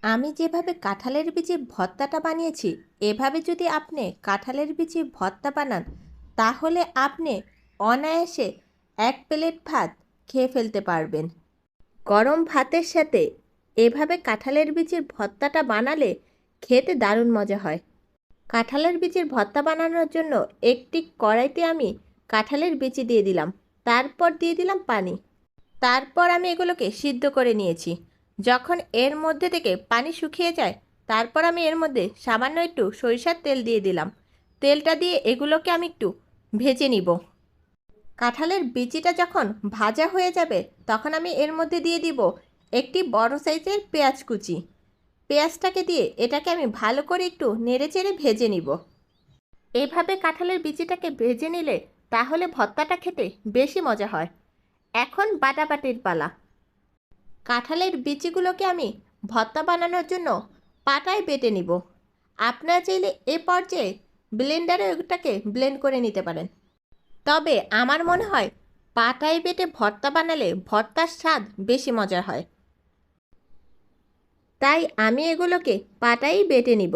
আমি যেভাবে কাঁঠালের বিচির ভর্তাটা বানিয়েছি, এভাবে যদি আপনি কাঁঠালের বিচির ভর্তা বানান, তাহলে আপনি অনায়াসে 1 প্লেট ভাত খেয়ে ফেলতে পারবেন। গরম ভাতের সাথে এভাবে কাঁঠালের বিচির ভর্তাটা বানালে খেতে দারুণ মজা হয়। কাঁঠালের বিচির ভর্তা বানানোর জন্য একটি কড়াইতে আমি কাঁঠালের বিচি দিয়ে দিলাম, তারপর দিয়ে দিলাম পানি। তারপর আমি এগুলোকে সিদ্ধ করে নিয়েছি। যখন এর মধ্যে থেকে পানি শুকিয়ে যায়, তারপর আমি এর মধ্যে সামান্য একটু সরিষার তেল দিয়ে দিলাম। তেলটা দিয়ে এগুলোকে আমি একটু ভেজে নিব। কাঁঠালের বিচিটা যখন ভাজা হয়ে যাবে, তখন আমি এর মধ্যে দিয়ে দিব একটি বড় সাইজের পেঁয়াজ কুচি। পেঁয়াজটাকে দিয়ে এটাকে আমি ভালো করে একটু নেড়েচেড়ে ভেজে নিব। এভাবে কাঁঠালের বিচিটাকে ভেজে নিলে তাহলে ভর্তাটা খেতে বেশি মজা হয়। এখন বাটাবাটির পালা। কাঁঠালের বিচিগুলোকে আমি ভর্তা বানানোর জন্য পাটায় বেটে নিব। আপনারা চাইলে এ পর্যায়ে ব্লেন্ডারে ওটাকে ব্লেন্ড করে নিতে পারেন, তবে আমার মনে হয় পাটায় বেটে ভর্তা বানালে ভর্তার স্বাদ বেশি মজার হয়। তাই আমি এগুলোকে পাটায় বেটে নিব।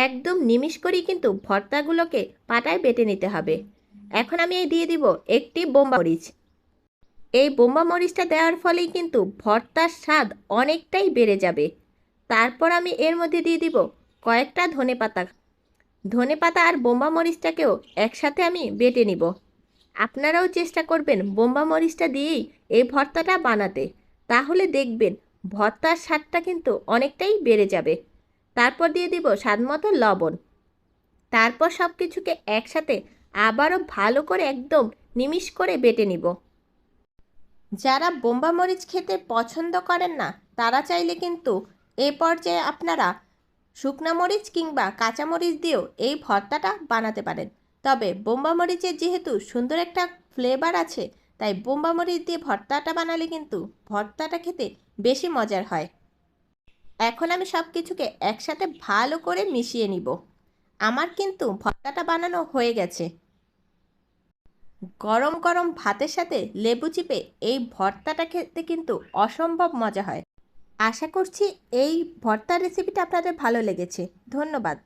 একদম নিমিষ করেই কিন্তু ভর্তাগুলোকে পাটায় বেটে নিতে হবে। এখন আমি দিয়ে দিব একটি বোম্বা মরিচ। এই বোম্বা মরিচটা দেওয়ার ফলেই কিন্তু ভর্তার স্বাদ অনেকটাই বেড়ে যাবে। তারপর আমি এর মধ্যে দিয়ে দিব কয়েকটা ধনেপাতা। ধনেপাতা আর বোম্বা মরিচটাকেও একসাথে আমি বেটে নিব। আপনারাও চেষ্টা করবেন বোম্বা মরিচটা দিয়েই এই ভর্তাটা বানাতে, তাহলে দেখবেন ভর্তার স্বাদটা কিন্তু অনেকটাই বেড়ে যাবে। তারপর দিয়ে দিব স্বাদমতো লবণ। তারপর সব কিছুকে একসাথে আবারও ভালো করে একদম নিমিষ করে বেটে নিব। যারা বোম্বা মরিচ খেতে পছন্দ করেন না, তারা চাইলে কিন্তু এ পর্যায়ে আপনারা শুকনা মরিচ কিংবা কাঁচা মরিচ দিয়েও এই ভর্তাটা বানাতে পারেন। তবে বোম্বা মরিচের যেহেতু সুন্দর একটা ফ্লেভার আছে, তাই বোম্বা মরিচ দিয়ে ভর্তাটা বানালে কিন্তু ভর্তাটা খেতে বেশি মজার হয়। এখন আমি সব কিছুকে একসাথে ভালো করে মিশিয়ে নিব। আমার কিন্তু ভর্তাটা বানানো হয়ে গেছে। গরম গরম ভাতের সাথে লেবু চিপে এই ভর্তাটা খেতে কিন্তু অসম্ভব মজা হয়। আশা করছি এই ভর্তার রেসিপিটা আপনাদের ভালো লেগেছে। ধন্যবাদ।